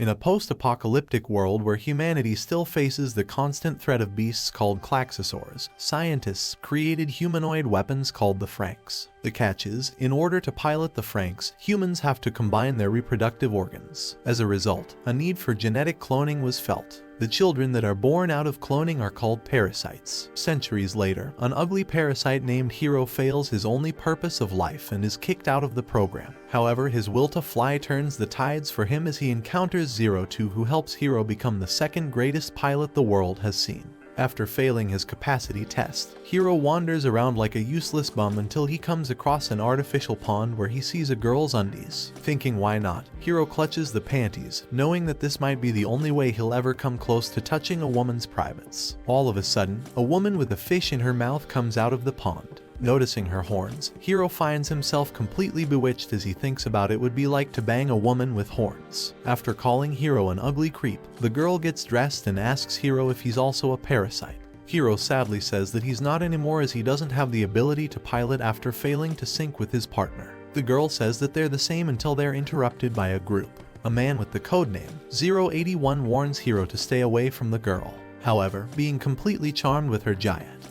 In a post-apocalyptic world where humanity still faces the constant threat of beasts called klaxosaurs, scientists created humanoid weapons called the Franxx. The catch is, in order to pilot the Franxx, humans have to combine their reproductive organs. As a result, a need for genetic cloning was felt. The children that are born out of cloning are called parasites. Centuries later, an ugly parasite named Hero fails his only purpose of life and is kicked out of the program. However, his will to fly turns the tides for him as he encounters 02, who helps Hero become the second greatest pilot the world has seen. After failing his capacity test, Hero wanders around like a useless bum until he comes across an artificial pond where he sees a girl's undies. Thinking why not, Hero clutches the panties, knowing that this might be the only way he'll ever come close to touching a woman's privates. All of a sudden, a woman with a fish in her mouth comes out of the pond. Noticing her horns, Hero finds himself completely bewitched as he thinks about it would be like to bang a woman with horns. After calling Hero an ugly creep, the girl gets dressed and asks Hero if he's also a parasite. Hero sadly says that he's not anymore as he doesn't have the ability to pilot after failing to sync with his partner. The girl says that they're the same until they're interrupted by a group. A man with the codename 081 warns Hero to stay away from the girl. However, being completely charmed with her giant,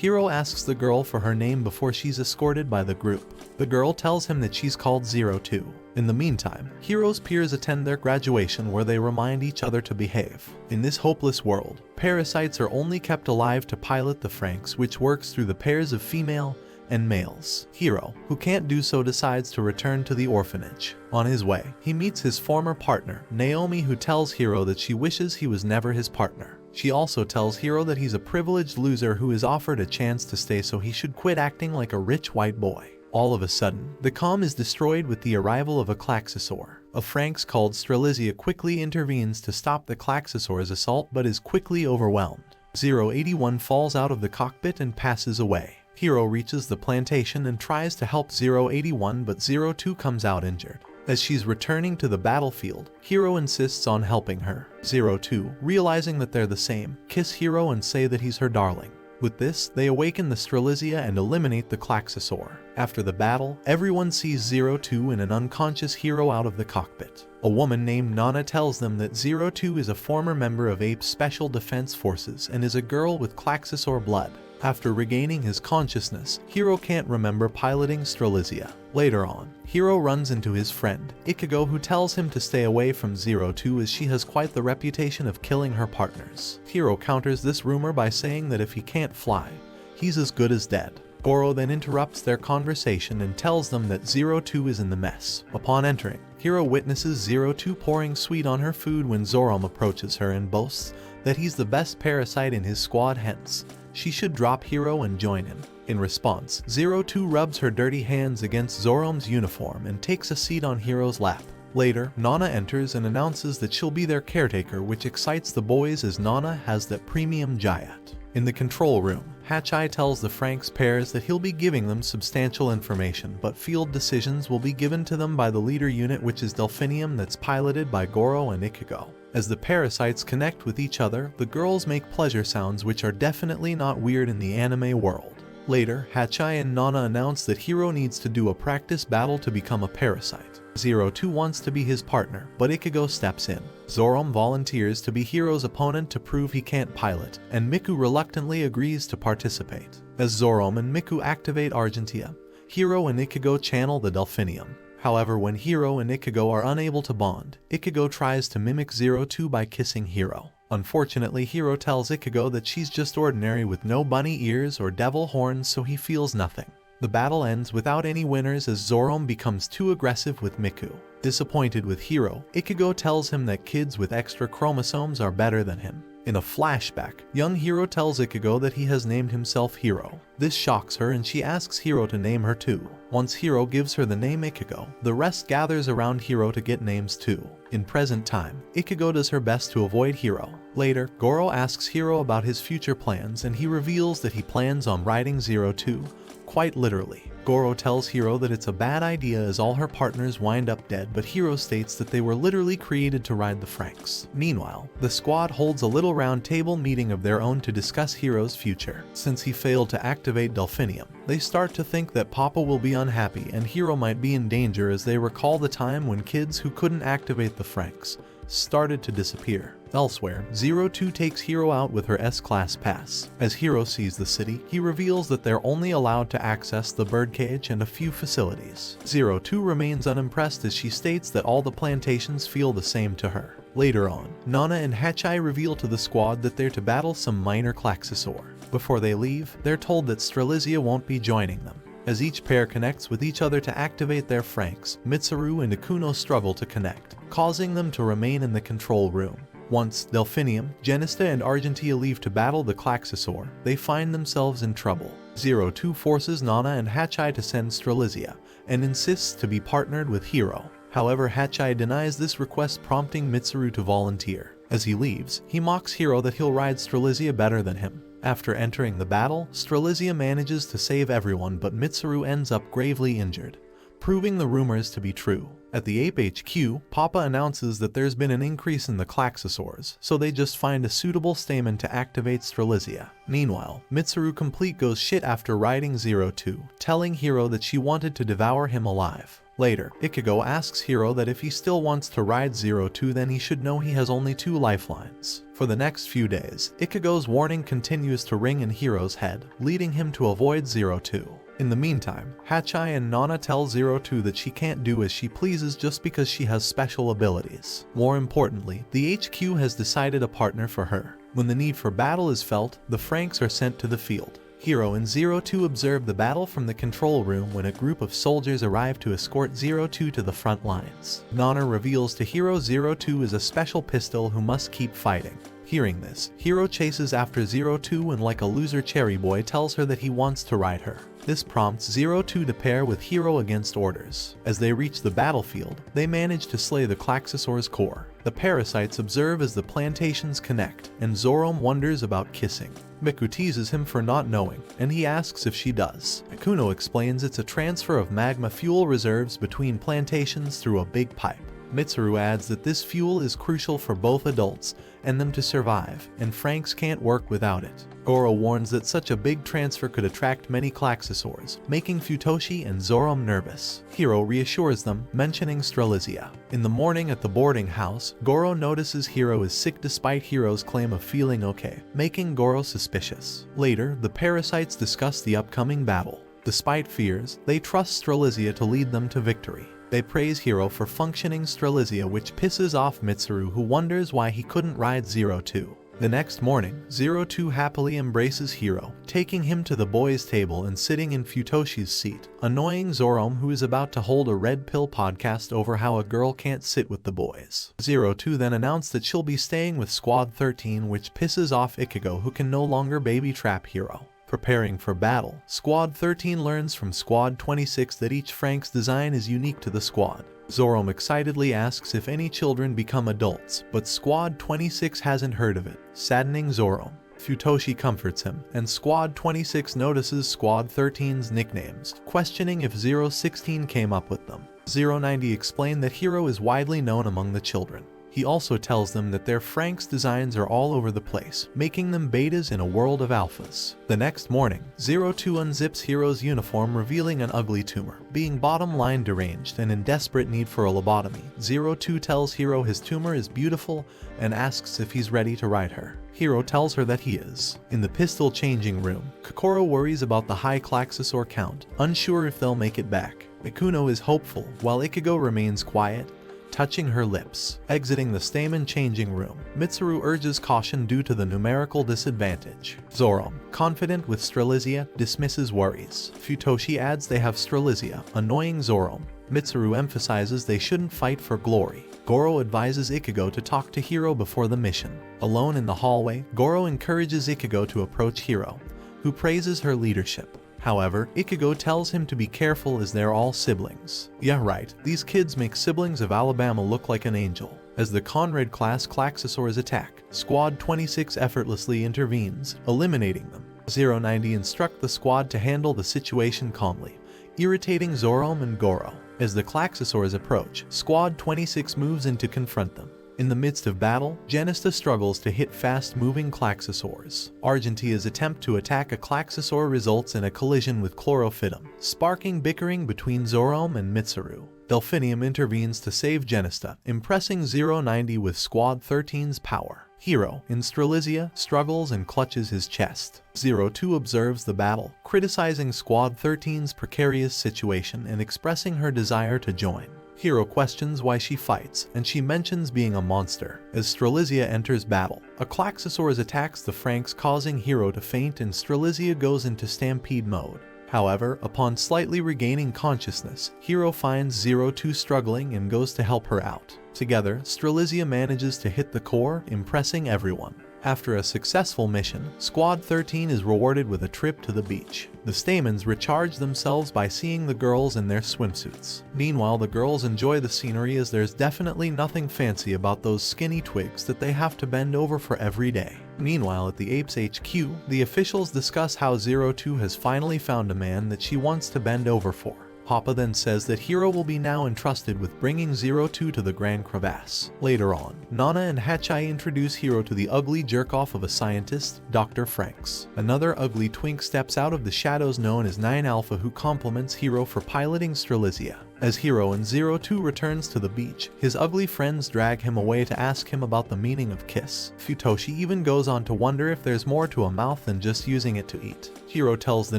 Hero asks the girl for her name before she's escorted by the group. The girl tells him that she's called 02. In the meantime, Hero's peers attend their graduation where they remind each other to behave. In this hopeless world, parasites are only kept alive to pilot the Franxx, which works through the pairs of female and males. Hero, who can't do so, decides to return to the orphanage. On his way, he meets his former partner, Naomi, who tells Hero that she wishes he was never his partner. She also tells Hero that he's a privileged loser who is offered a chance to stay, so he should quit acting like a rich white boy. All of a sudden, the calm is destroyed with the arrival of a klaxosaur. A Franxx called Strelizia quickly intervenes to stop the klaxosaur's assault but is quickly overwhelmed. 081 falls out of the cockpit and passes away. Hero reaches the plantation and tries to help 081, but 02 comes out injured. As she's returning to the battlefield, Hero insists on helping her. 02, realizing that they're the same, kiss Hero and say that he's her darling. With this, they awaken the Strelizia and eliminate the klaxosaur. After the battle, everyone sees 02 and an unconscious Hero out of the cockpit. A woman named Nana tells them that 02 is a former member of Ape's Special Defense Forces and is a girl with klaxosaur blood. After regaining his consciousness, Hero can't remember piloting Strelizia. Later on, Hero runs into his friend, Ichigo, who tells him to stay away from 02 as she has quite the reputation of killing her partners. Hero counters this rumor by saying that if he can't fly, he's as good as dead. Goro then interrupts their conversation and tells them that 02 is in the mess. Upon entering, Hero witnesses 02 pouring sweet on her food when Zoram approaches her and boasts that he's the best parasite in his squad, hence she should drop Hero and join him. In response, 02 rubs her dirty hands against Zoram's uniform and takes a seat on Hero's lap. Later, Nana enters and announces that she'll be their caretaker, which excites the boys as Nana has that premium giant. In the control room, Hachai tells the Franxx pairs that he'll be giving them substantial information, but field decisions will be given to them by the leader unit, which is Delphinium, that's piloted by Goro and Ichigo. As the parasites connect with each other, the girls make pleasure sounds, which are definitely not weird in the anime world. Later, Hachai and Nana announce that Hero needs to do a practice battle to become a parasite. 02 wants to be his partner, but Ichigo steps in. Zoram volunteers to be Hero's opponent to prove he can't pilot, and Miku reluctantly agrees to participate. As Zoram and Miku activate Argentia, Hero and Ichigo channel the Delphinium. However, when Hero and Ichigo are unable to bond, Ichigo tries to mimic 02 by kissing Hero. Unfortunately, Hero tells Ichigo that she's just ordinary with no bunny ears or devil horns, so he feels nothing. The battle ends without any winners as Zoram becomes too aggressive with Miku. Disappointed with Hero, Ichigo tells him that kids with extra chromosomes are better than him. In a flashback, young Hero tells Ichigo that he has named himself Hero. This shocks her and she asks Hero to name her too. Once Hero gives her the name Ichigo, the rest gathers around Hero to get names too. In present time, Ichigo does her best to avoid Hero. Later, Goro asks Hero about his future plans and he reveals that he plans on riding 02, quite literally. Goro tells Hero that it's a bad idea as all her partners wind up dead, but Hero states that they were literally created to ride the Franxx. Meanwhile, the squad holds a little round table meeting of their own to discuss Hero's future. Since he failed to activate Delphinium, they start to think that Papa will be unhappy and Hero might be in danger as they recall the time when kids who couldn't activate the Franxx started to disappear. Elsewhere, 02 takes Hiro out with her S-Class pass. As Hiro sees the city, he reveals that they're only allowed to access the birdcage and a few facilities. 02 remains unimpressed as she states that all the plantations feel the same to her. Later on, Nana and Hachai reveal to the squad that they're to battle some minor Klaxosaur. Before they leave, they're told that Strelizia won't be joining them. As each pair connects with each other to activate their Franxx, Mitsuru and Ikuno struggle to connect, causing them to remain in the control room. Once Delphinium, Genista, and Argentia leave to battle the Klaxosaur, they find themselves in trouble. 02 forces Nana and Hachai to send Strelizia, and insists to be partnered with Hiro. However, Hachai denies this request, prompting Mitsuru to volunteer. As he leaves, he mocks Hiro that he'll ride Strelizia better than him. After entering the battle, Strelizia manages to save everyone, but Mitsuru ends up gravely injured, proving the rumors to be true. At the Ape HQ, Papa announces that there's been an increase in the Klaxosaurs, so they just find a suitable stamen to activate Strelizia. Meanwhile, Mitsuru complete goes shit after riding 02, telling Hiro that she wanted to devour him alive. Later, Ichigo asks Hiro that if he still wants to ride 02, then he should know he has only 2 lifelines. For the next few days, Ichigo's warning continues to ring in Hiro's head, leading him to avoid 02. In the meantime, Hachai and Nana tell 02 that she can't do as she pleases just because she has special abilities. More importantly, the HQ has decided a partner for her. When the need for battle is felt, the Franxx are sent to the field. Hiro and 02 observe the battle from the control room when a group of soldiers arrive to escort 02 to the front lines. Nana reveals to Hiro 02 is a special pistol who must keep fighting. Hearing this, Hiro chases after 02 and like a loser cherry boy tells her that he wants to ride her. This prompts 02 to pair with Hiro against orders. As they reach the battlefield, they manage to slay the Klaxosaur's core. The parasites observe as the plantations connect, and Zoroarm wonders about kissing. Miku teases him for not knowing, and he asks if she does. Ikuno explains it's a transfer of magma fuel reserves between plantations through a big pipe. Mitsuru adds that this fuel is crucial for both adults and them to survive, and Franxx can't work without it. Goro warns that such a big transfer could attract many Klaxosaurs, making Futoshi and Zoroarm nervous. Hiro reassures them, mentioning Strelizia. In the morning at the boarding house, Goro notices Hiro is sick despite Hiro's claim of feeling okay, making Goro suspicious. Later, the parasites discuss the upcoming battle. Despite fears, they trust Strelizia to lead them to victory. They praise Hiro for functioning Strelizia, which pisses off Mitsuru, who wonders why he couldn't ride 02. The next morning, 02 happily embraces Hiro, taking him to the boys' table and sitting in Futoshi's seat, annoying Zoroarm, who is about to hold a red pill podcast over how a girl can't sit with the boys. 02 then announced that she'll be staying with Squad 13, which pisses off Ichigo, who can no longer baby trap Hiro. Preparing for battle, Squad 13 learns from Squad 26 that each Franxx design is unique to the squad. Zoroarm excitedly asks if any children become adults, but Squad 26 hasn't heard of it, saddening Zoroarm. Futoshi comforts him, and Squad 26 notices Squad 13's nicknames, questioning if 016 came up with them. 090 explained that Hiro is widely known among the children. He also tells them that their Franxx designs are all over the place, making them betas in a world of alphas. The next morning, 02 unzips Hiro's uniform, revealing an ugly tumor. Being bottom line deranged and in desperate need for a lobotomy, 02 tells Hiro his tumor is beautiful and asks if he's ready to ride her. Hiro tells her that he is. In the pistol changing room, Kokoro worries about the high Klaxosaur count, unsure if they'll make it back. Ikuno is hopeful, while Ichigo remains quiet, touching her lips. Exiting the stamen changing room, Mitsuru urges caution due to the numerical disadvantage. Zoroarm, confident with Strelizia, dismisses worries. Futoshi adds they have Strelizia, annoying Zoroarm. Mitsuru emphasizes they shouldn't fight for glory. Goro advises Ichigo to talk to Hiro before the mission. Alone in the hallway, Goro encourages Ichigo to approach Hiro, who praises her leadership. However, Ichigo tells him to be careful as they're all siblings. Yeah right, these kids make siblings of Alabama look like an angel. As the Conrad-class Klaxosaurs attack, Squad 26 effortlessly intervenes, eliminating them. 090 instructs the squad to handle the situation calmly, irritating Zoroarm and Goro. As the Klaxosaurs approach, Squad 26 moves in to confront them. In the midst of battle, Genista struggles to hit fast-moving Klaxosaurs. Argentia's attempt to attack a Klaxosaur results in a collision with Chlorophytum, sparking bickering between Zoroarm and Mitsuru. Delphinium intervenes to save Genista, impressing 090 with Squad 13's power. Hero, in Strelizia, struggles and clutches his chest. 02 observes the battle, criticizing Squad 13's precarious situation and expressing her desire to join. Hero questions why she fights, and she mentions being a monster. As Strelizia enters battle, a Klaxosaurus attacks the Franxx, causing Hero to faint, and Strelizia goes into stampede mode. However, upon slightly regaining consciousness, Hero finds 02 struggling and goes to help her out. Together, Strelizia manages to hit the core, impressing everyone. After a successful mission, Squad 13 is rewarded with a trip to the beach. The Stamens recharge themselves by seeing the girls in their swimsuits. Meanwhile, the girls enjoy the scenery, as there's definitely nothing fancy about those skinny twigs that they have to bend over for every day. Meanwhile, at the Apes HQ, the officials discuss how 02 has finally found a man that she wants to bend over for. Papa then says that Hero will be now entrusted with bringing 02 to the Grand Crevasse. Later on, Nana and Hachai introduce Hero to the ugly jerk-off of a scientist, Dr. Franxx. Another ugly twink steps out of the shadows known as 9 Alpha, who compliments Hero for piloting Strelizia. As Hero and 02 returns to the beach, his ugly friends drag him away to ask him about the meaning of kiss. Futoshi even goes on to wonder if there's more to a mouth than just using it to eat. Hero tells the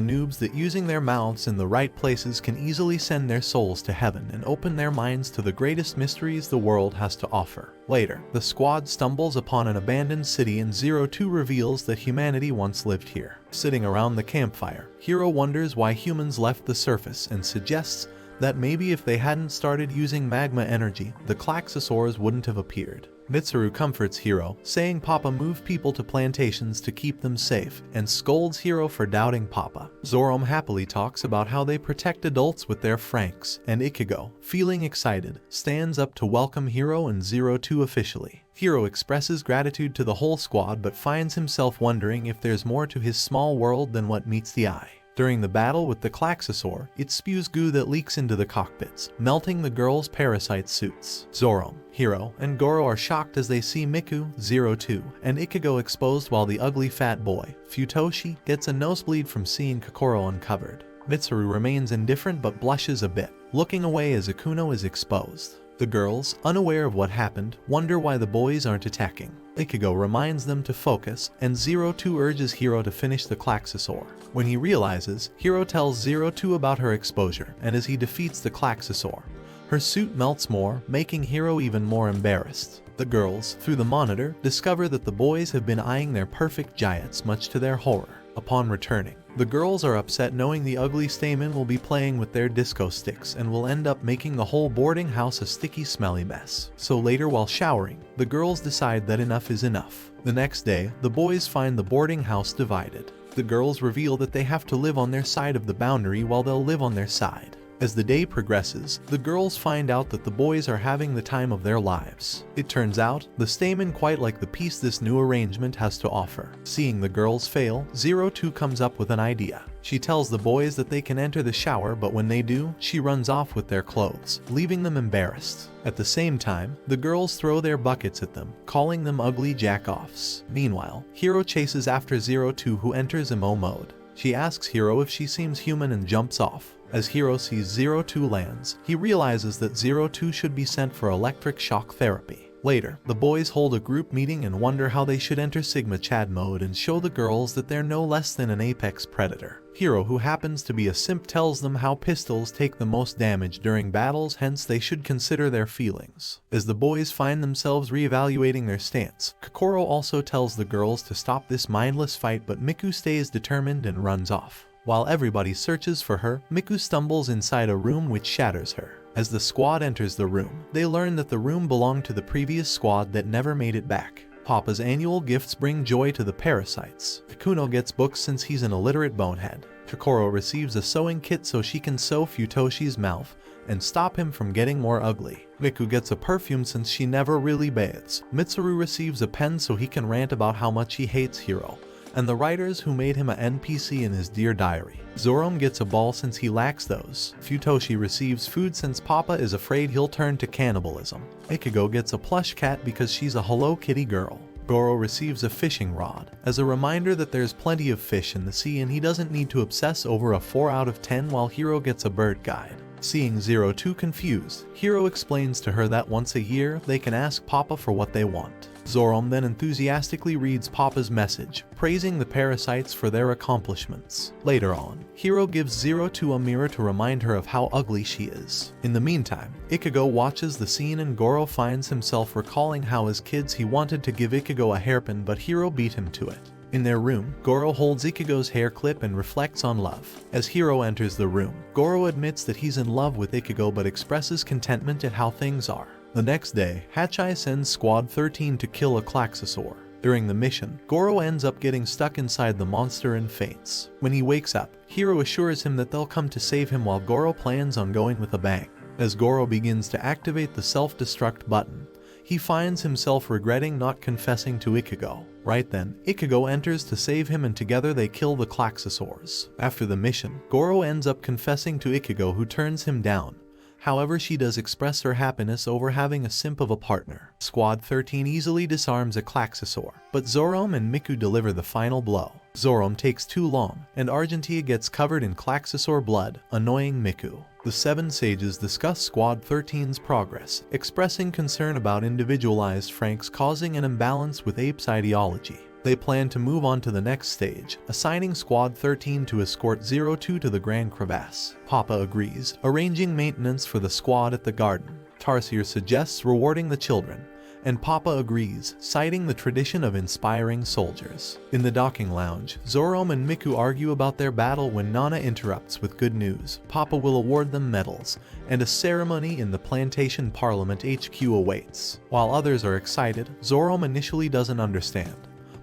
noobs that using their mouths in the right places can easily send their souls to heaven and open their minds to the greatest mysteries the world has to offer. Later, the squad stumbles upon an abandoned city, and 02 reveals that humanity once lived here. Sitting around the campfire, Hero wonders why humans left the surface and suggests that maybe if they hadn't started using magma energy, the Klaxosaurs wouldn't have appeared. Mitsuru comforts Hero, saying Papa moved people to plantations to keep them safe, and scolds Hero for doubting Papa. Zoroarm happily talks about how they protect adults with their Franxx, and Ichigo, feeling excited, stands up to welcome Hero and 02 officially. Hero expresses gratitude to the whole squad, but finds himself wondering if there's more to his small world than what meets the eye. During the battle with the Klaxosaur, it spews goo that leaks into the cockpits, melting the girls' parasite suits. Zoroarm, Hero, and Goro are shocked as they see Miku, 02, and Ichigo exposed, while the ugly fat boy, Futoshi, gets a nosebleed from seeing Kokoro uncovered. Mitsuru remains indifferent but blushes a bit, looking away as Akuno is exposed. The girls, unaware of what happened, wonder why the boys aren't attacking. Ichigo reminds them to focus, and 02 urges Hero to finish the Klaxosaur. When he realizes, Hero tells 02 about her exposure, and as he defeats the Klaxosaur, her suit melts more, making Hero even more embarrassed. The girls, through the monitor, discover that the boys have been eyeing their perfect giants, much to their horror. Upon returning, the girls are upset knowing the ugly Stamen will be playing with their disco sticks and will end up making the whole boarding house a sticky, smelly mess. So later, while showering, the girls decide that enough is enough. The next day, the boys find the boarding house divided. The girls reveal that they have to live on their side of the boundary while they'll live on their side. As the day progresses, the girls find out that the boys are having the time of their lives. It turns out, the Stamen quite like the peace this new arrangement has to offer. Seeing the girls fail, 02 comes up with an idea. She tells the boys that they can enter the shower, but when they do, she runs off with their clothes, leaving them embarrassed. At the same time, the girls throw their buckets at them, calling them ugly jack-offs. Meanwhile, Hero chases after 02, who enters emo mode. She asks Hero if she seems human and jumps off. As Hero sees 02 lands, he realizes that 02 should be sent for electric shock therapy. Later, the boys hold a group meeting and wonder how they should enter Sigma Chad mode and show the girls that they're no less than an apex predator. Hero, who happens to be a simp, tells them how pistols take the most damage during battles, hence they should consider their feelings. As the boys find themselves reevaluating their stance, Kokoro also tells the girls to stop this mindless fight, but Miku stays determined and runs off. While everybody searches for her, Miku stumbles inside a room which shatters her. As the squad enters the room, they learn that the room belonged to the previous squad that never made it back. Papa's annual gifts bring joy to the parasites. Akuno gets books since he's an illiterate bonehead. Kokoro receives a sewing kit so she can sew Futoshi's mouth and stop him from getting more ugly. Miku gets a perfume since she never really bathes. Mitsuru receives a pen so he can rant about how much he hates Hero. and the writers who made him an NPC in his Dear Diary. Zoroarm gets a ball since he lacks those. Futoshi receives food since Papa is afraid he'll turn to cannibalism. Ichigo gets a plush cat because she's a Hello Kitty girl. Goro receives a fishing rod as a reminder that there's plenty of fish in the sea and he doesn't need to obsess over a 4 out of 10, while Hiro gets a bird guide. Seeing 02 confused, Hiro explains to her that once a year they can ask Papa for what they want. Zoroarm then enthusiastically reads Papa's message, praising the parasites for their accomplishments. Later on, Hiro gives 02 a mirror to remind her of how ugly she is. In the meantime, Ichigo watches the scene and Goro finds himself recalling how as kids he wanted to give Ichigo a hairpin but Hiro beat him to it. In their room, Goro holds Ichigo's hair clip and reflects on love. As Hiro enters the room, Goro admits that he's in love with Ichigo but expresses contentment at how things are. The next day, Hachai sends Squad 13 to kill a Klaxosaur. During the mission, Goro ends up getting stuck inside the monster and faints. When he wakes up, Hiro assures him that they'll come to save him while Goro plans on going with a bang. As Goro begins to activate the self-destruct button, he finds himself regretting not confessing to Ichigo. Right then, Ichigo enters to save him and together they kill the Klaxosaurs. After the mission, Goro ends up confessing to Ichigo, who turns him down. However, she does express her happiness over having a simp of a partner. Squad 13 easily disarms a Klaxosaur, but Zoroarm and Miku deliver the final blow. Zoroarm takes too long, and Argentia gets covered in Klaxosaur blood, annoying Miku. The 7 sages discuss Squad 13's progress, expressing concern about individualized Franxx causing an imbalance with Ape's ideology. They plan to move on to the next stage, assigning Squad 13 to escort 02 to the Grand Crevasse. Papa agrees, arranging maintenance for the squad at the garden. Tarsier suggests rewarding the children, and Papa agrees, citing the tradition of inspiring soldiers. In the docking lounge, Zoroarm and Miku argue about their battle when Nana interrupts with good news. Papa will award them medals, and a ceremony in the Plantation Parliament HQ awaits. While others are excited, Zoroarm initially doesn't understand,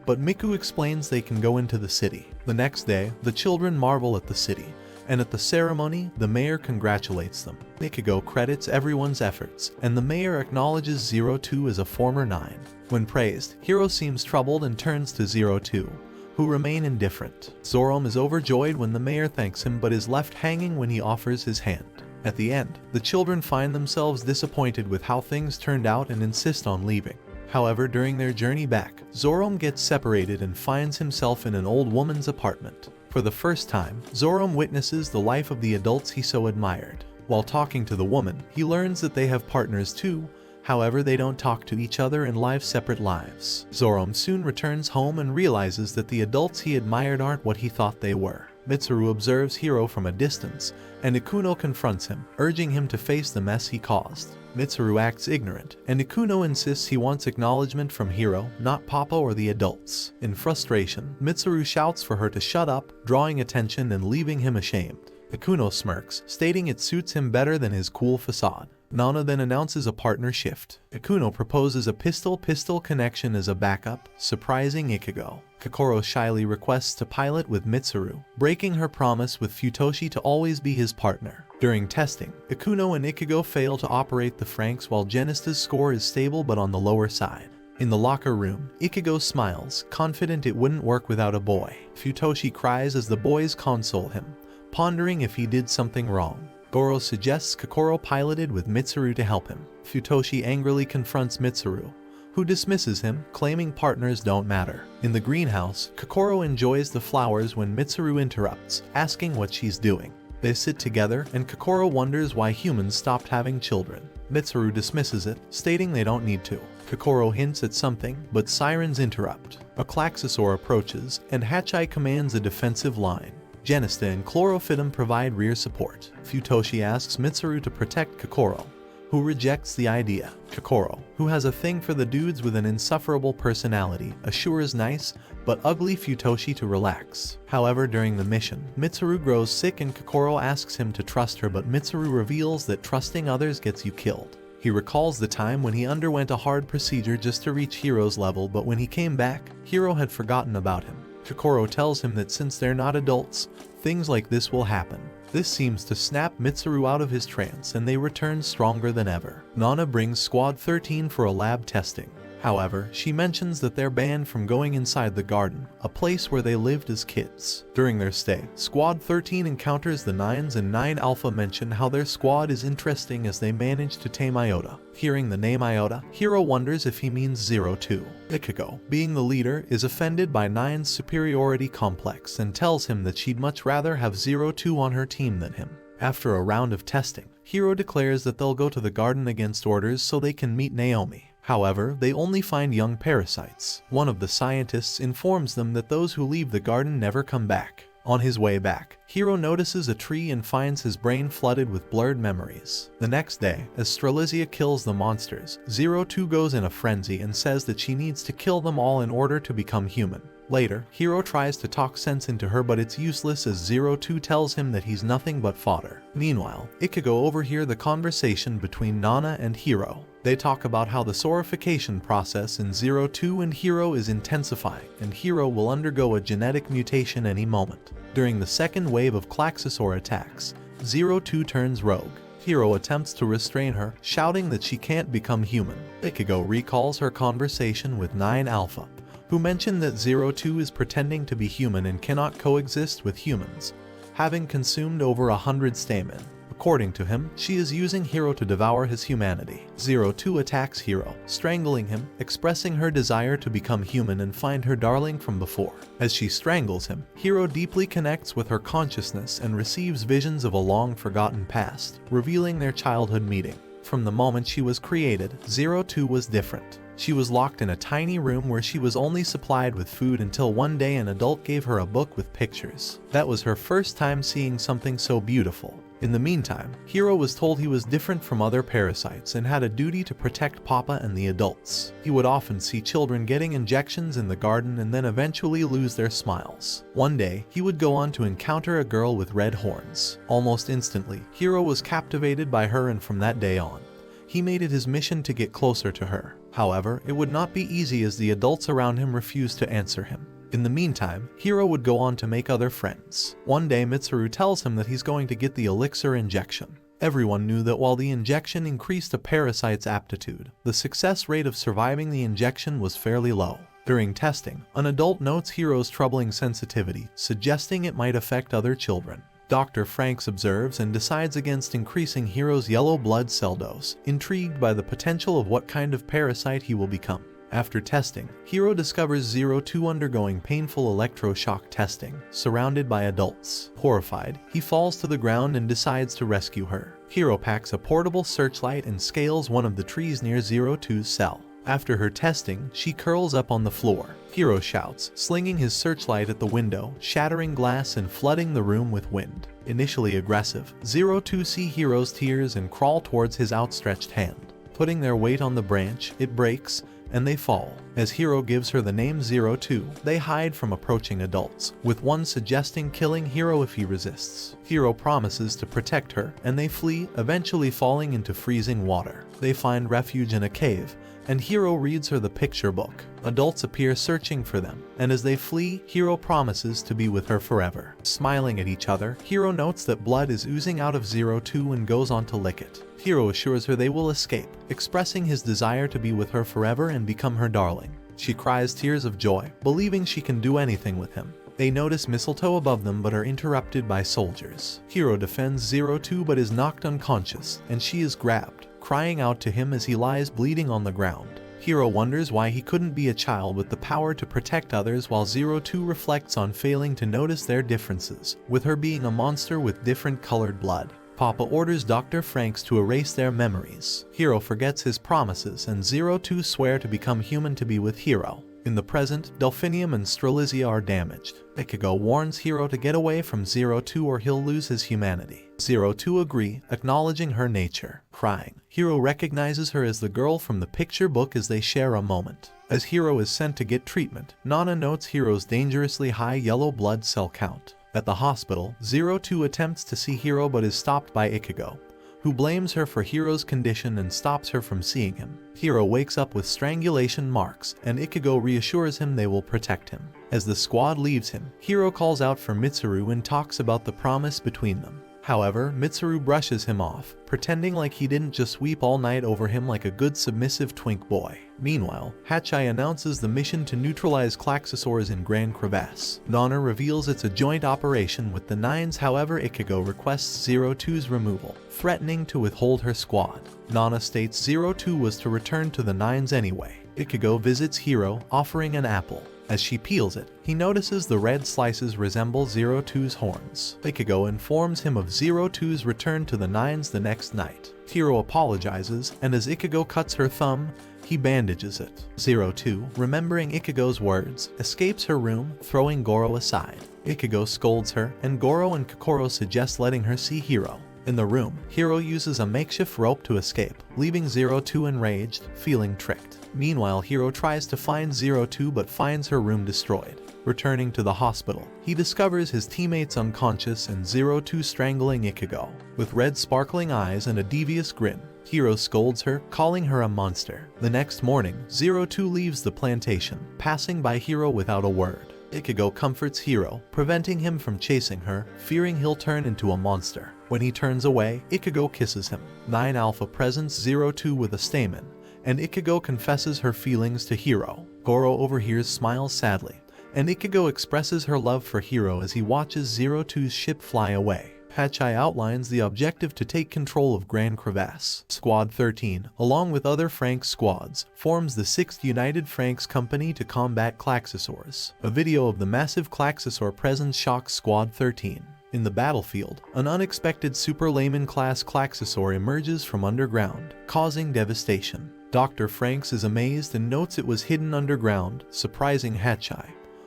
but Miku explains they can go into the city. The next day, the children marvel at the city, and at the ceremony, the mayor congratulates them. Ichigo credits everyone's efforts, and the mayor acknowledges 02 as a former 9. When praised, Hiro seems troubled and turns to 02, who remain indifferent. Zoroarm is overjoyed when the mayor thanks him but is left hanging when he offers his hand. At the end, the children find themselves disappointed with how things turned out and insist on leaving. However, during their journey back, Zoroarm gets separated and finds himself in an old woman's apartment. For the first time, Zoroarm witnesses the life of the adults he so admired. While talking to the woman, he learns that they have partners too. However, they don't talk to each other and live separate lives. Zoroarm soon returns home and realizes that the adults he admired aren't what he thought they were. Mitsuru observes Hiro from a distance, and Ikuno confronts him, urging him to face the mess he caused. Mitsuru acts ignorant, and Ikuno insists he wants acknowledgement from Hiro, not Papa or the adults. In frustration, Mitsuru shouts for her to shut up, drawing attention and leaving him ashamed. Ikuno smirks, stating it suits him better than his cool facade. Nana then announces a partner shift. Ikuno proposes a pistol-pistol connection as a backup, surprising Ichigo. Kokoro shyly requests to pilot with Mitsuru, breaking her promise with Futoshi to always be his partner. During testing, Ikuno and Ichigo fail to operate the Franxx while Genista's score is stable but on the lower side. In the locker room, Ichigo smiles, confident it wouldn't work without a boy. Futoshi cries as the boys console him, pondering if he did something wrong. Goro suggests Kokoro piloted with Mitsuru to help him. Futoshi angrily confronts Mitsuru, who dismisses him, claiming partners don't matter. In the greenhouse, Kokoro enjoys the flowers when Mitsuru interrupts, asking what she's doing. They sit together, and Kokoro wonders why humans stopped having children. Mitsuru dismisses it, stating they don't need to. Kokoro hints at something, but sirens interrupt. A Klaxosaur approaches, and Hachai commands a defensive line. Genista and Chlorophytum provide rear support. Futoshi asks Mitsuru to protect Kokoro, who rejects the idea. Kokoro, who has a thing for the dudes with an insufferable personality, assures nice but ugly Futoshi to relax. However, during the mission, Mitsuru grows sick and Kokoro asks him to trust her, but Mitsuru reveals that trusting others gets you killed. He recalls the time when he underwent a hard procedure just to reach Hiro's level, but when he came back, Hiro had forgotten about him. Kokoro tells him that since they're not adults, things like this will happen. This seems to snap Mitsuru out of his trance and they return stronger than ever. Nana brings Squad 13 for a lab testing. However, she mentions that they're banned from going inside the garden, a place where they lived as kids. During their stay, Squad 13 encounters the 9s, and 9 Alpha mention how their squad is interesting as they manage to tame Iota. Hearing the name Iota, Hiro wonders if he means 02. Ichigo, being the leader, is offended by 9's superiority complex and tells him that she'd much rather have 02 on her team than him. After a round of testing, Hiro declares that they'll go to the garden against orders so they can meet Naomi. However, they only find young parasites. One of the scientists informs them that those who leave the garden never come back. On his way back, Hiro notices a tree and finds his brain flooded with blurred memories. The next day, as Strelitzia kills the monsters, 02 goes in a frenzy and says that she needs to kill them all in order to become human. Later, Hiro tries to talk sense into her, but it's useless as 02 tells him that he's nothing but fodder. Meanwhile, Ichigo overhears the conversation between Nana and Hiro. They talk about how the sorification process in 02 and Hiro is intensifying, and Hiro will undergo a genetic mutation any moment. During the second wave of Klaxosaur attacks, 02 turns rogue. Hiro attempts to restrain her, shouting that she can't become human. Ichigo recalls her conversation with 9 Alpha, who mentioned that 02 is pretending to be human and cannot coexist with humans, having consumed over 100 stamen. According to him, she is using Hiro to devour his humanity. 02 attacks Hiro, strangling him, expressing her desire to become human and find her darling from before. As she strangles him, Hiro deeply connects with her consciousness and receives visions of a long-forgotten past, revealing their childhood meeting. From the moment she was created, 02 was different. She was locked in a tiny room where she was only supplied with food until one day an adult gave her a book with pictures. That was her first time seeing something so beautiful. In the meantime, Hiro was told he was different from other parasites and had a duty to protect Papa and the adults. He would often see children getting injections in the garden and then eventually lose their smiles. One day, he would go on to encounter a girl with red horns. Almost instantly, Hiro was captivated by her, and from that day on, he made it his mission to get closer to her. However, it would not be easy as the adults around him refused to answer him. In the meantime, Hiro would go on to make other friends. One day, Mitsuru tells him that he's going to get the elixir injection. Everyone knew that while the injection increased a parasite's aptitude, the success rate of surviving the injection was fairly low. During testing, an adult notes Hiro's troubling sensitivity, suggesting it might affect other children. Dr. Franxx observes and decides against increasing Hiro's yellow blood cell dose, intrigued by the potential of what kind of parasite he will become. After testing, Hiro discovers 02 undergoing painful electroshock testing, surrounded by adults. Horrified, he falls to the ground and decides to rescue her. Hiro packs a portable searchlight and scales one of the trees near 02's cell. After her testing, she curls up on the floor. Hiro shouts, slinging his searchlight at the window, shattering glass and flooding the room with wind. Initially aggressive, 02 see Hiro's tears and crawl towards his outstretched hand. Putting their weight on the branch, it breaks, and they fall. As Hiro gives her the name 02, they hide from approaching adults, with one suggesting killing Hiro if he resists. Hiro promises to protect her, and they flee, eventually falling into freezing water. They find refuge in a cave, and Hiro reads her the picture book. Adults appear searching for them, and as they flee, Hiro promises to be with her forever. Smiling at each other, Hiro notes that blood is oozing out of 02 and goes on to lick it. Hiro assures her they will escape, expressing his desire to be with her forever and become her darling. She cries tears of joy, believing she can do anything with him. They notice mistletoe above them but are interrupted by soldiers. Hiro defends 02 but is knocked unconscious, and she is grabbed, crying out to him as he lies bleeding on the ground. Hiro wonders why he couldn't be a child with the power to protect others, while 02 reflects on failing to notice their differences, with her being a monster with different colored blood. Papa orders Dr. Franxx to erase their memories. Hiro forgets his promises, and 02 swear to become human to be with Hiro. In the present, Delphinium and Strelitzia are damaged. Ichigo warns Hiro to get away from 02 or he'll lose his humanity. 02 agree, acknowledging her nature. Crying, Hiro recognizes her as the girl from the picture book as they share a moment. As Hiro is sent to get treatment, Nana notes Hiro's dangerously high yellow blood cell count. At the hospital, 02 attempts to see Hiro but is stopped by Ichigo, who blames her for Hiro's condition and stops her from seeing him. Hiro wakes up with strangulation marks, and Ichigo reassures him they will protect him. As the squad leaves him, Hiro calls out for Mitsuru and talks about the promise between them. However, Mitsuru brushes him off, pretending like he didn't just weep all night over him like a good submissive twink boy. Meanwhile, Hachai announces the mission to neutralize Klaxosaurs in Grand Crevasse. Donner reveals it's a joint operation with the Nines, however Ichigo requests Zero Two's removal, threatening to withhold her squad. Nana states Zero Two was to return to the Nines anyway. Ichigo visits Hiro, offering an apple. As she peels it, he notices the red slices resemble Zero Two's horns. Ichigo informs him of Zero Two's return to the Nines the next night. Hiro apologizes, and as Ichigo cuts her thumb, he bandages it. Zero Two, remembering Ichigo's words, escapes her room, throwing Goro aside. Ichigo scolds her, and Goro and Kokoro suggest letting her see Hiro. In the room, Hiro uses a makeshift rope to escape, leaving Zero Two enraged, feeling tricked. Meanwhile, Hiro tries to find Zero Two but finds her room destroyed. Returning to the hospital, he discovers his teammates unconscious and Zero Two strangling Ichigo. With red sparkling eyes and a devious grin, Hiro scolds her, calling her a monster. The next morning, Zero Two leaves the plantation, passing by Hiro without a word. Ichigo comforts Hiro, preventing him from chasing her, fearing he'll turn into a monster. When he turns away, Ichigo kisses him. 9 Alpha presents Zero Two with a stamen, and Ichigo confesses her feelings to Hiro. Goro overhears, smiles sadly, and Ichigo expresses her love for Hiro as he watches Zero Two's ship fly away. Hachai outlines the objective to take control of Grand Crevasse. Squad 13, along with other Franxx squads, forms the 6th United Franxx Company to combat Klaxosaurs. A video of the massive Klaxosaur presence shocks Squad 13. In the battlefield, an unexpected Super Layman-class Klaxosaur emerges from underground, causing devastation. Dr. Franxx is amazed and notes it was hidden underground, surprising Hachai,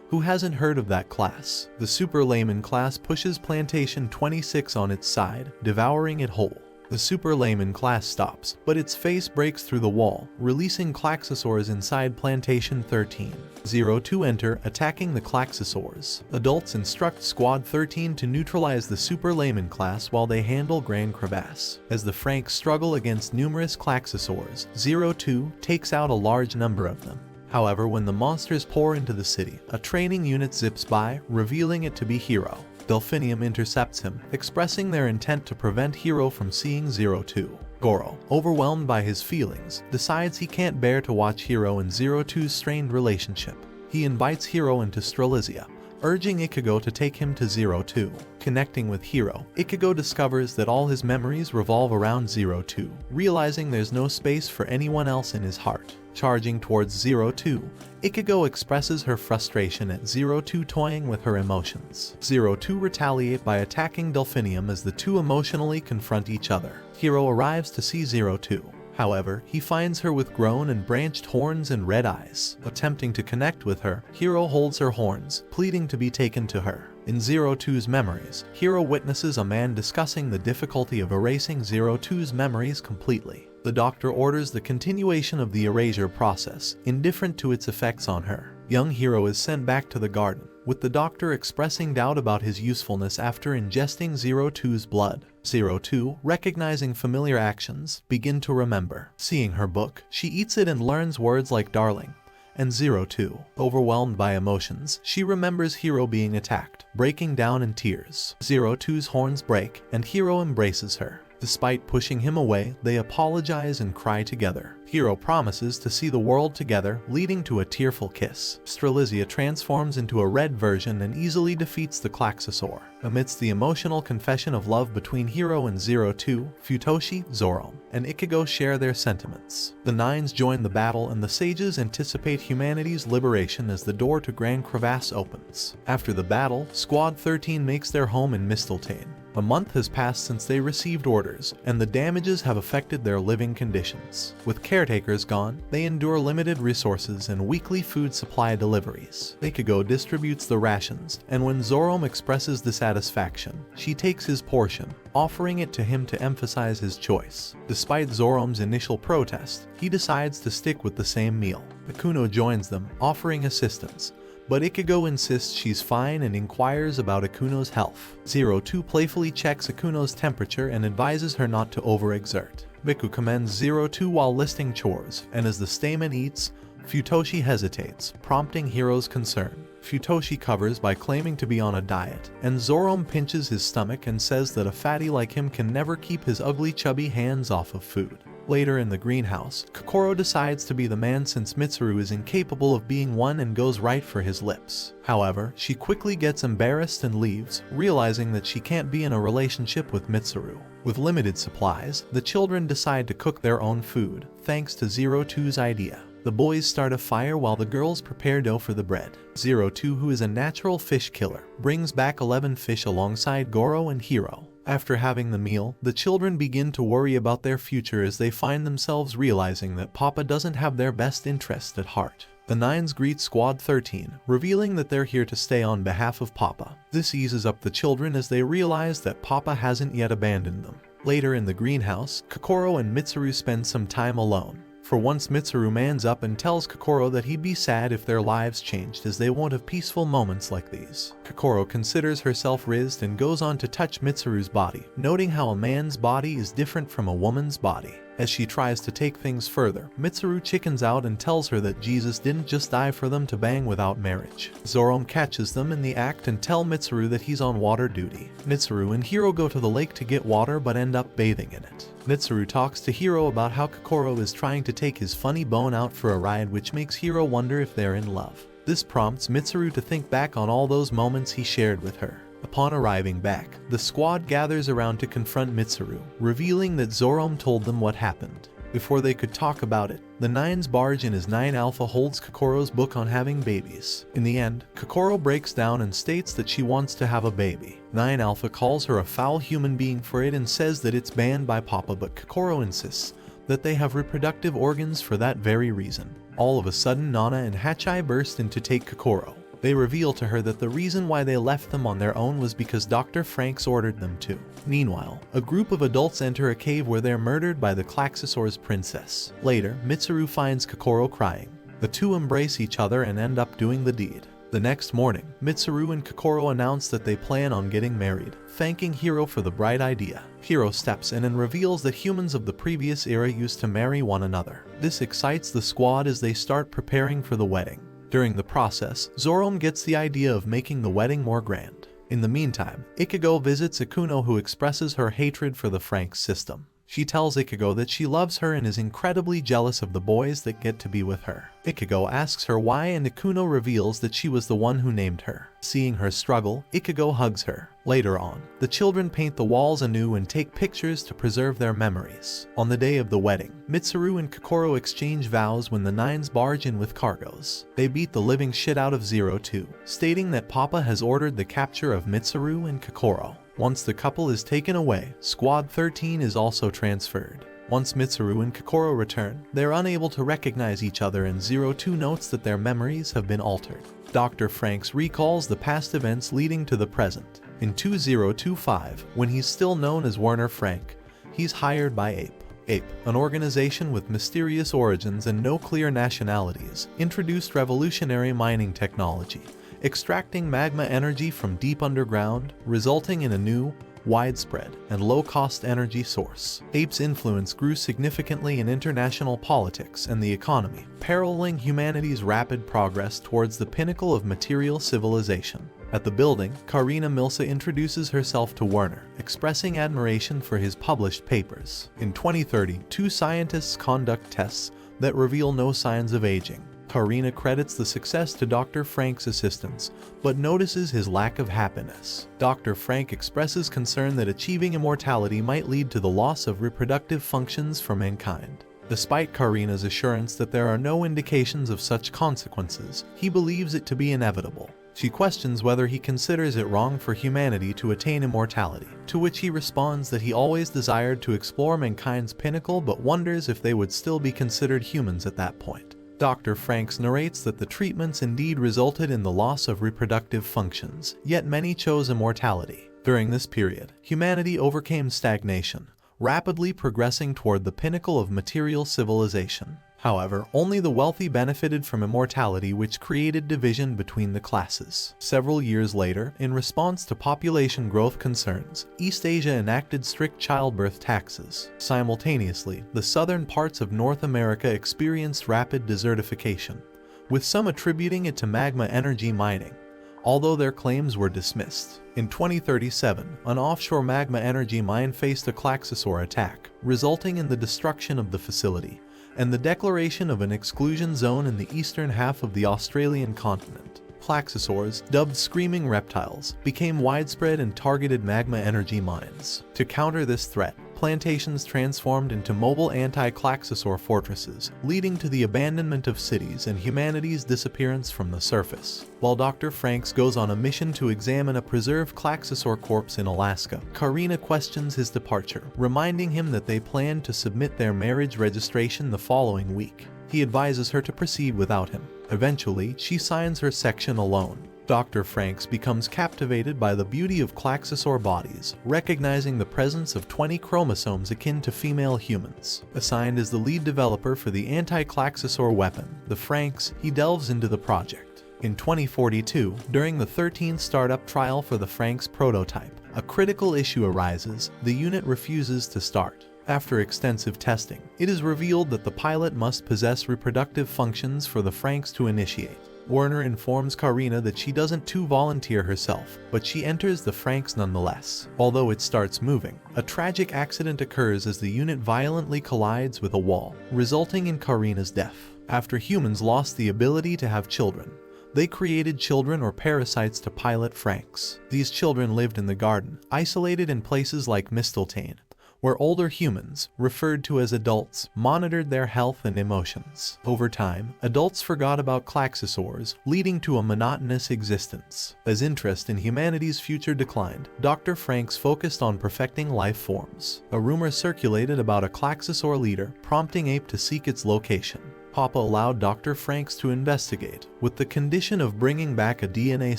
who hasn't heard of that class. The Super Layman class pushes Plantation 26 on its side, devouring it whole. The Super Layman class stops, but its face breaks through the wall, releasing Klaxosaurs inside Plantation 13. Zero Two enter, attacking the Klaxosaurs. Adults instruct Squad 13 to neutralize the Super Layman class while they handle Grand Crevasse. As the Franxx struggle against numerous Klaxosaurs, Zero Two takes out a large number of them. However, when the monsters pour into the city, a training unit zips by, revealing it to be Hiro. Delphinium intercepts him, expressing their intent to prevent Hiro from seeing Zero Two. Goro, overwhelmed by his feelings, decides he can't bear to watch Hiro and Zero Two's strained relationship. He invites Hiro into Strelizia, urging Ichigo to take him to Zero Two. Connecting with Hiro, Ichigo discovers that all his memories revolve around Zero Two, realizing there's no space for anyone else in his heart. Charging towards Zero Two, Ichigo expresses her frustration at Zero Two toying with her emotions. Zero Two retaliate by attacking Delphinium as the two emotionally confront each other. Hiro arrives to see Zero Two. However, he finds her with grown and branched horns and red eyes. Attempting to connect with her, Hiro holds her horns, pleading to be taken to her. In Zero Two's memories, Hiro witnesses a man discussing the difficulty of erasing Zero Two's memories completely. The doctor orders the continuation of the erasure process, indifferent to its effects on her. Young Hiro is sent back to the garden, with the doctor expressing doubt about his usefulness after ingesting Zero Two's blood. Zero Two, recognizing familiar actions, begin to remember. Seeing her book, she eats it and learns words like darling and Zero Two. Overwhelmed by emotions, she remembers Hiro being attacked, breaking down in tears. Zero Two's horns break, and Hiro embraces her. Despite pushing him away, they apologize and cry together. Hiro promises to see the world together, leading to a tearful kiss. Strelizia transforms into a red version and easily defeats the Klaxosaur. Amidst the emotional confession of love between Hiro and Zero Two, Futoshi, Zoro, and Ichigo share their sentiments. The Nines join the battle and the sages anticipate humanity's liberation as the door to Grand Crevasse opens. After the battle, Squad 13 makes their home in Misteltein. A month has passed since they received orders, and the damages have affected their living conditions. With caretakers gone, they endure limited resources and weekly food supply deliveries. Ichigo distributes the rations, and when Zoro expresses dissatisfaction, she takes his portion, offering it to him to emphasize his choice. Despite Zoro's initial protest, he decides to stick with the same meal. Akuno joins them, offering assistance, but Ichigo insists she's fine and inquires about Akuno's health. Zero Two playfully checks Akuno's temperature and advises her not to overexert. Miku commends Zero Two while listing chores, and as the stamen eats, Futoshi hesitates, prompting Hiro's concern. Futoshi covers by claiming to be on a diet, and Zoroark pinches his stomach and says that a fatty like him can never keep his ugly chubby hands off of food. Later in the greenhouse, Kokoro decides to be the man since Mitsuru is incapable of being one and goes right for his lips. However, she quickly gets embarrassed and leaves, realizing that she can't be in a relationship with Mitsuru. With limited supplies, the children decide to cook their own food, thanks to 02's idea. The boys start a fire while the girls prepare dough for the bread. 02, who is a natural fish killer, brings back 11 fish alongside Goro and Hiro. After having the meal, the children begin to worry about their future as they find themselves realizing that Papa doesn't have their best interest at heart. The Nines greet Squad 13, revealing that they're here to stay on behalf of Papa. This eases up the children as they realize that Papa hasn't yet abandoned them. Later in the greenhouse, Kokoro and Mitsuru spend some time alone. For once, Mitsuru mans up and tells Kokoro that he'd be sad if their lives changed, as they won't have peaceful moments like these. Kokoro considers herself raised and goes on to touch Mitsuru's body, noting how a man's body is different from a woman's body. As she tries to take things further, Mitsuru chickens out and tells her that Jesus didn't just die for them to bang without marriage. Zoroark catches them in the act and tells Mitsuru that he's on water duty. Mitsuru and Hiro go to the lake to get water but end up bathing in it. Mitsuru talks to Hiro about how Kokoro is trying to take his funny bone out for a ride, which makes Hiro wonder if they're in love. This prompts Mitsuru to think back on all those moments he shared with her. Upon arriving back, the squad gathers around to confront Mitsuru, revealing that Zoroark told them what happened. Before they could talk about it, the Nines barge in as 9 Alpha holds Kokoro's book on having babies. In the end, Kokoro breaks down and states that she wants to have a baby. 9 Alpha calls her a foul human being for it and says that it's banned by Papa, but Kokoro insists that they have reproductive organs for that very reason. All of a sudden, Nana and Hachai burst in to take Kokoro. They reveal to her that the reason why they left them on their own was because Dr. Franxx ordered them to. Meanwhile, a group of adults enter a cave where they're murdered by the Klaxosaur's princess. Later, Mitsuru finds Kokoro crying. The two embrace each other and end up doing the deed. The next morning, Mitsuru and Kokoro announce that they plan on getting married, thanking Hiro for the bright idea. Hiro steps in and reveals that humans of the previous era used to marry one another. This excites the squad as they start preparing for the wedding. During the process, Zoroark gets the idea of making the wedding more grand. In the meantime, Ichigo visits Ikuno, who expresses her hatred for the Franxx system. She tells Ichigo that she loves her and is incredibly jealous of the boys that get to be with her. Ichigo asks her why, and Ikuno reveals that she was the one who named her. Seeing her struggle, Ichigo hugs her. Later on, the children paint the walls anew and take pictures to preserve their memories. On the day of the wedding, Mitsuru and Kokoro exchange vows when the Nines barge in with cargoes. They beat the living shit out of 02, stating that Papa has ordered the capture of Mitsuru and Kokoro. Once the couple is taken away, Squad 13 is also transferred. Once Mitsuru and Kokoro return, they're unable to recognize each other, and 02 notes that their memories have been altered. Dr. Franxx recalls the past events leading to the present. In 2025, when he's still known as Werner Frank, he's hired by Ape, an organization with mysterious origins and no clear nationalities, introduced revolutionary mining technology, extracting magma energy from deep underground, resulting in a new, widespread, and low-cost energy source. Ape's influence grew significantly in international politics and the economy, paralleling humanity's rapid progress towards the pinnacle of material civilization. At the building, Karina Milsa introduces herself to Werner, expressing admiration for his published papers. In 2030, 2 scientists conduct tests that reveal no signs of aging. Karina credits the success to Dr. Franxx's assistance, but notices his lack of happiness. Dr. Franxx expresses concern that achieving immortality might lead to the loss of reproductive functions for mankind. Despite Karina's assurance that there are no indications of such consequences, he believes it to be inevitable. She questions whether he considers it wrong for humanity to attain immortality, to which he responds that he always desired to explore mankind's pinnacle but wonders if they would still be considered humans at that point. Dr. Franxx narrates that the treatments indeed resulted in the loss of reproductive functions, yet many chose immortality. During this period, humanity overcame stagnation, rapidly progressing toward the pinnacle of material civilization. However, only the wealthy benefited from immortality, which created division between the classes. Several years later, in response to population growth concerns, East Asia enacted strict childbirth taxes. Simultaneously, the southern parts of North America experienced rapid desertification, with some attributing it to magma energy mining, although their claims were dismissed. In 2037, an offshore magma energy mine faced a Klaxosaur attack, resulting in the destruction of the facility and the declaration of an exclusion zone in the eastern half of the Australian continent. Klaxosaurs, dubbed screaming reptiles, became widespread and targeted magma energy mines. To counter this threat, plantations transformed into mobile anti-Klaxosaur fortresses, leading to the abandonment of cities and humanity's disappearance from the surface. While Dr. Franxx goes on a mission to examine a preserved Klaxosaur corpse in Alaska, Karina questions his departure, reminding him that they plan to submit their marriage registration the following week. He advises her to proceed without him. Eventually, she signs her section alone. Dr. Franxx becomes captivated by the beauty of Klaxosaur bodies, recognizing the presence of 20 chromosomes akin to female humans. Assigned as the lead developer for the anti-Klaxosaur weapon, the Franxx, he delves into the project. In 2042, during the 13th startup trial for the Franxx prototype, a critical issue arises: the unit refuses to start. After extensive testing, it is revealed that the pilot must possess reproductive functions for the Franxx to initiate. Werner informs Karina that she doesn't volunteer herself, but she enters the Franxx nonetheless. Although it starts moving, a tragic accident occurs as the unit violently collides with a wall, resulting in Karina's death. After humans lost the ability to have children, they created children or parasites to pilot Franxx. These children lived in the garden, isolated in places like Misteltein, where older humans, referred to as adults, monitored their health and emotions. Over time, adults forgot about Klaxosaurs, leading to a monotonous existence. As interest in humanity's future declined, Dr. Franxx focused on perfecting life forms. A rumor circulated about a Klaxosaur leader, prompting Ape to seek its location. Papa allowed Dr. Franxx to investigate, with the condition of bringing back a DNA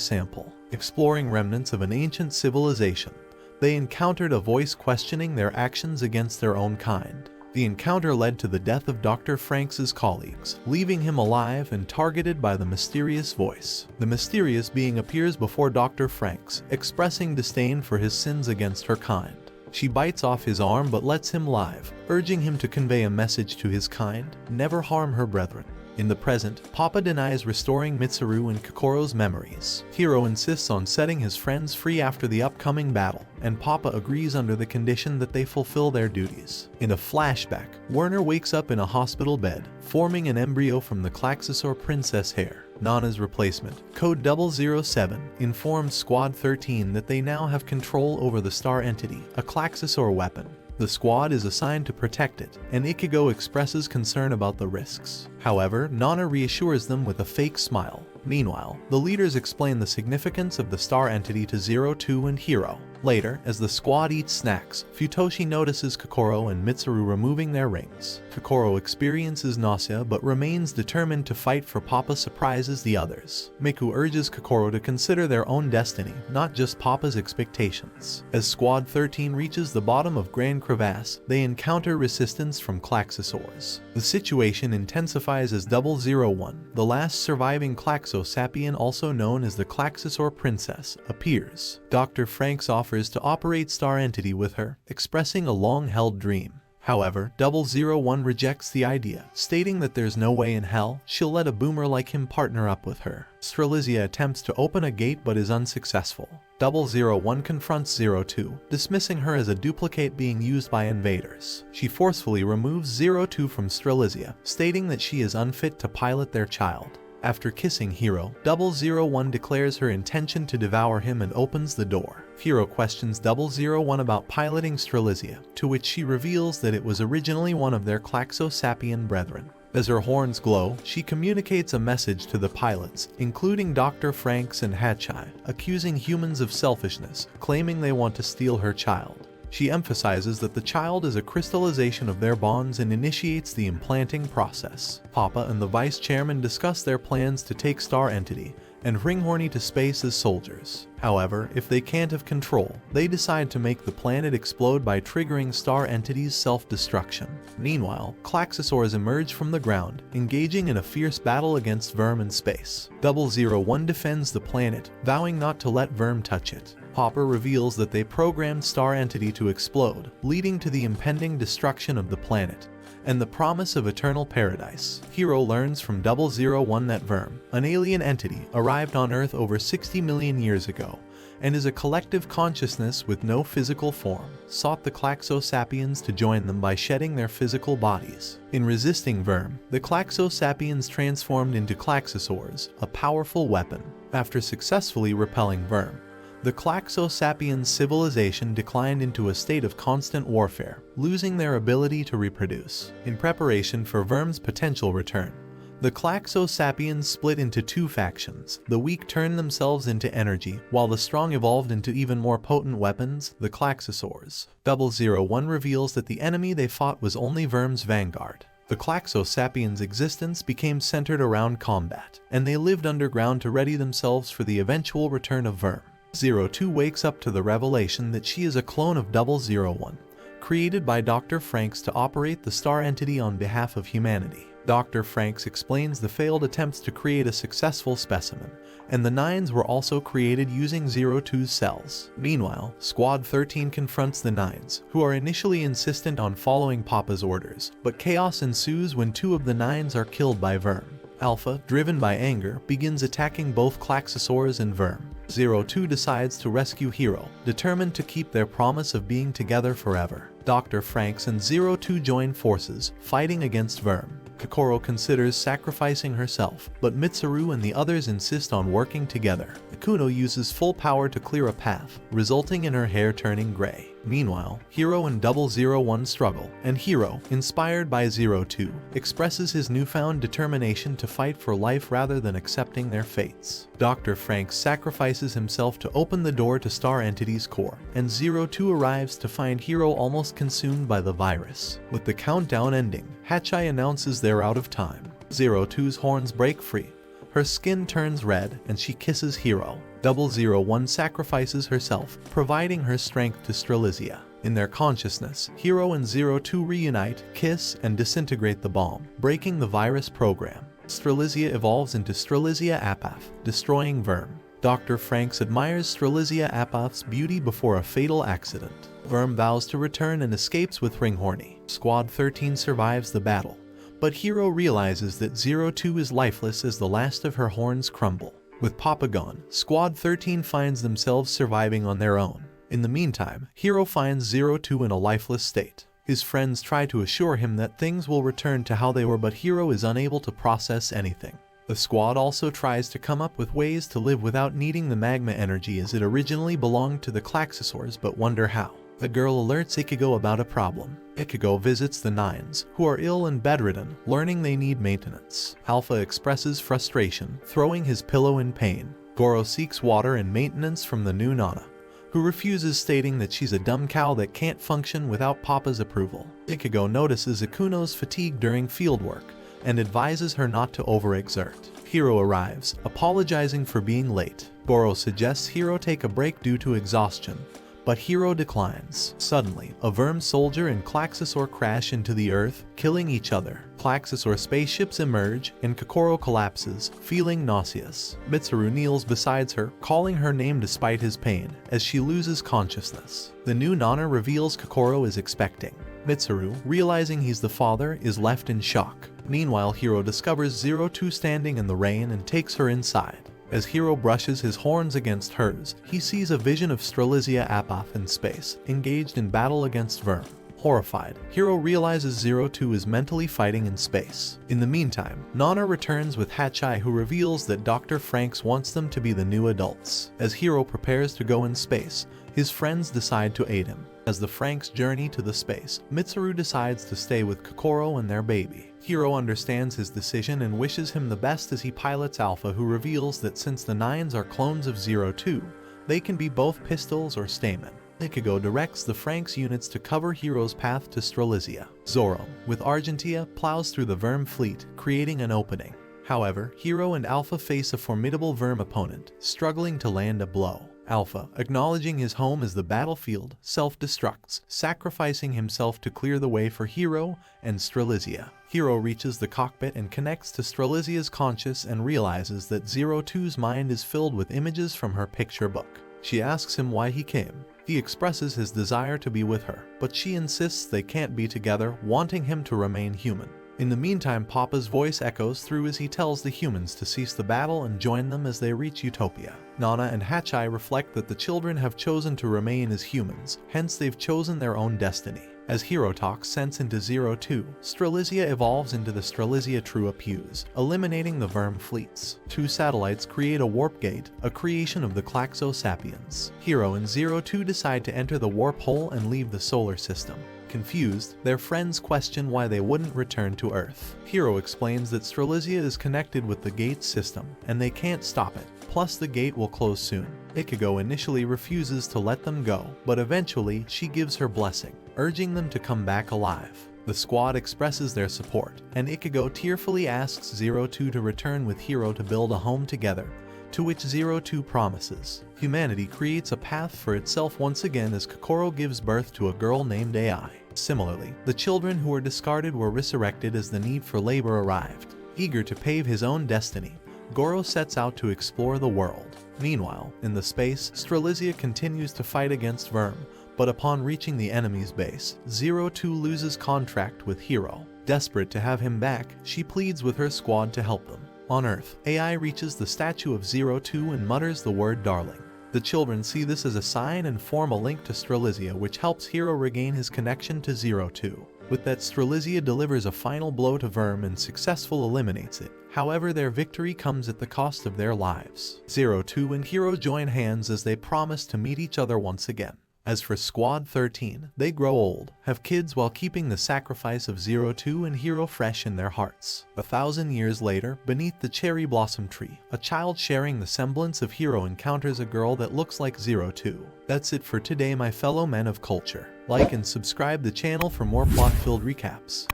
sample. Exploring remnants of an ancient civilization, they encountered a voice questioning their actions against their own kind. The encounter led to the death of Dr. Franxx's colleagues, leaving him alive and targeted by the mysterious voice. The mysterious being appears before Dr. Franxx, expressing disdain for his sins against her kind. She bites off his arm but lets him live, urging him to convey a message to his kind: never harm her brethren. In the present, Papa denies restoring Mitsuru and Kokoro's memories. Hiro insists on setting his friends free after the upcoming battle, and Papa agrees under the condition that they fulfill their duties. In a flashback, Werner wakes up in a hospital bed, forming an embryo from the Klaxosaur princess hair. Nana's replacement, Code 007, informs Squad 13 that they now have control over the star entity, a Klaxosaur weapon. The squad is assigned to protect it, and Ichigo expresses concern about the risks. However, Nana reassures them with a fake smile. Meanwhile, the leaders explain the significance of the star entity to Zero, 2, and Hiro. Later, as the squad eats snacks, Futoshi notices Kokoro and Mitsuru removing their rings. Kokoro experiences nausea but remains determined to fight, for Papa surprises the others. Miku urges Kokoro to consider their own destiny, not just Papa's expectations. As Squad 13 reaches the bottom of Grand Crevasse, they encounter resistance from Klaxosaurs. The situation intensifies as 001, the last surviving Klaxosapien, also known as the Klaxosaur Princess, appears. Dr. Franxx offers to operate Star Entity with her, expressing a long-held dream. However, 001 rejects the idea, stating that there's no way in hell she'll let a boomer like him partner up with her. Strelizia attempts to open a gate but is unsuccessful. 001 confronts 02, dismissing her as a duplicate being used by invaders. She forcefully removes 02 from Strelizia, stating that she is unfit to pilot their child. After kissing Hiro, 001 declares her intention to devour him and opens the door. Hiro questions 001 about piloting Strelizia, to which she reveals that it was originally one of their Klaxosapien brethren. As her horns glow, she communicates a message to the pilots, including Dr. Franxx and Hachai, accusing humans of selfishness, claiming they want to steal her child. She emphasizes that the child is a crystallization of their bonds and initiates the implanting process. Papa and the vice chairman discuss their plans to take Star Entity and Ringhorny to space as soldiers. However, if they can't have control, they decide to make the planet explode by triggering Star Entity's self-destruction. Meanwhile, Klaxosaurs emerge from the ground, engaging in a fierce battle against Verm in space. 001 defends the planet, vowing not to let Verm touch it. Hopper reveals that they programmed Star Entity to explode, leading to the impending destruction of the planet and the promise of eternal paradise. Hero learns from 001 that Verm, an alien entity, arrived on Earth over 60 million years ago and is a collective consciousness with no physical form, sought the Klaxosapiens to join them by shedding their physical bodies. In resisting Verm, the Klaxosapiens transformed into Klaxosaurs, a powerful weapon. After successfully repelling Verm, the Klaxosapiens civilization declined into a state of constant warfare, losing their ability to reproduce. In preparation for Verm's potential return, the Klaxosapiens split into two factions. The weak turned themselves into energy, while the strong evolved into even more potent weapons, the Klaxosaurs. 001 reveals that the enemy they fought was only Verm's vanguard. The Klaxosapiens' existence became centered around combat, and they lived underground to ready themselves for the eventual return of Verm. 02 wakes up to the revelation that she is a clone of 001, created by Dr. Franxx to operate the Star Entity on behalf of humanity. Dr. Franxx explains the failed attempts to create a successful specimen, and the Nines were also created using 02's cells. Meanwhile, Squad 13 confronts the Nines, who are initially insistent on following Papa's orders, but chaos ensues when two of the Nines are killed by Verm. Alpha, driven by anger, begins attacking both Klaxosaurs and Verm. 02 decides to rescue Hero, determined to keep their promise of being together forever. Dr. Franxx and 02 join forces, fighting against Verm. Kokoro considers sacrificing herself, but Mitsuru and the others insist on working together. Ikuno uses full power to clear a path, resulting in her hair turning gray. Meanwhile, Hero and 001 struggle, and Hero, inspired by 02, expresses his newfound determination to fight for life rather than accepting their fates. Dr. Franxx sacrifices himself to open the door to Star Entity's core, and 02 arrives to find Hero almost consumed by the virus. With the countdown ending, Hachai announces they're out of time. 02's horns break free. Her skin turns red, and she kisses Hero. 001 sacrifices herself, providing her strength to Strelizia. In their consciousness, Hero and 02 reunite, kiss, and disintegrate the bomb, breaking the virus program. Strelizia evolves into Strelizia Apath, destroying Verm. Dr. Franxx admires Strelizia Apath's beauty before a fatal accident. Verm vows to return and escapes with Ringhorny. Squad 13 survives the battle, but Hero realizes that 02 is lifeless as the last of her horns crumble. With Papa gone, Squad 13 finds themselves surviving on their own. In the meantime, Hero finds 02 in a lifeless state. His friends try to assure him that things will return to how they were, but Hero is unable to process anything. The squad also tries to come up with ways to live without needing the magma energy as it originally belonged to the Klaxosaurs, but wonder how. The girl alerts Ichigo about a problem. Ichigo visits the Nines, who are ill and bedridden, learning they need maintenance. Alpha expresses frustration, throwing his pillow in pain. Goro seeks water and maintenance from the new Nana, who refuses, stating that she's a dumb cow that can't function without Papa's approval. Ichigo notices Ikuno's fatigue during fieldwork and advises her not to overexert. Hero arrives, apologizing for being late. Goro suggests Hero take a break due to exhaustion, but Hero declines. Suddenly, a Verm soldier and Klaxosaur crash into the earth, killing each other. Klaxosaur spaceships emerge, and Kokoro collapses, feeling nauseous. Mitsuru kneels beside her, calling her name despite his pain, as she loses consciousness. The new Nana reveals Kokoro is expecting. Mitsuru, realizing he's the father, is left in shock. Meanwhile, Hero discovers 02 standing in the rain and takes her inside. As Hero brushes his horns against hers, he sees a vision of Strelizia Apath in space, engaged in battle against Verm. Horrified, Hero realizes 02 is mentally fighting in space. In the meantime, Nana returns with Hachai, who reveals that Dr. Franxx wants them to be the new adults. As Hero prepares to go in space, his friends decide to aid him. As the Franxx journey to the space, Mitsuru decides to stay with Kokoro and their baby. Hero understands his decision and wishes him the best as he pilots Alpha, who reveals that since the Nines are clones of 02, they can be both pistols or stamen. Ichigo directs the Franxx units to cover Hiro's path to Strelizia. Zoro, with Argentia, plows through the Verm fleet, creating an opening. However, Hiro and Alpha face a formidable Verm opponent, struggling to land a blow. Alpha, acknowledging his home as the battlefield, self-destructs, sacrificing himself to clear the way for Hiro and Strelizia. Hiro reaches the cockpit and connects to Strelizia's conscious and realizes that 02's mind is filled with images from her picture book. She asks him why he came. He expresses his desire to be with her, but she insists they can't be together, wanting him to remain human. In the meantime, Papa's voice echoes through as he tells the humans to cease the battle and join them as they reach Utopia. Nana and Hachai reflect that the children have chosen to remain as humans, hence they've chosen their own destiny. As Hiro talks sense into 02, Strelizia evolves into the Strelizia Trua Pews, eliminating the Verm fleets. 2 satellites create a warp gate, a creation of the Klaxo Sapiens. Hiro and 02 decide to enter the warp hole and leave the solar system. Confused, their friends question why they wouldn't return to Earth. Hiro explains that Strelizia is connected with the gate system, and they can't stop it. Plus, the gate will close soon. Ichigo initially refuses to let them go, but eventually she gives her blessing, urging them to come back alive. The squad expresses their support, and Ichigo tearfully asks 02 to return with Hiro to build a home together, to which 02 promises. Humanity creates a path for itself once again as Kokoro gives birth to a girl named Ai. Similarly, the children who were discarded were resurrected as the need for labor arrived. Eager to pave his own destiny, Goro sets out to explore the world. Meanwhile, in the space, Strelizia continues to fight against Verm, but upon reaching the enemy's base, 02 loses contract with Hiro. Desperate to have him back, she pleads with her squad to help them. On Earth, AI reaches the statue of 02 and mutters the word darling. The children see this as a sign and form a link to Strelizia, which helps Hiro regain his connection to 02. With that, Strelizia delivers a final blow to Verm and successfully eliminates it. However, their victory comes at the cost of their lives. 02 and Hiro join hands as they promise to meet each other once again. As for Squad 13, they grow old, have kids while keeping the sacrifice of 02 and Hiro fresh in their hearts. 1,000 years later, beneath the cherry blossom tree, a child sharing the semblance of Hiro encounters a girl that looks like 02. That's it for today, my fellow men of culture. Like and subscribe the channel for more plot-filled recaps.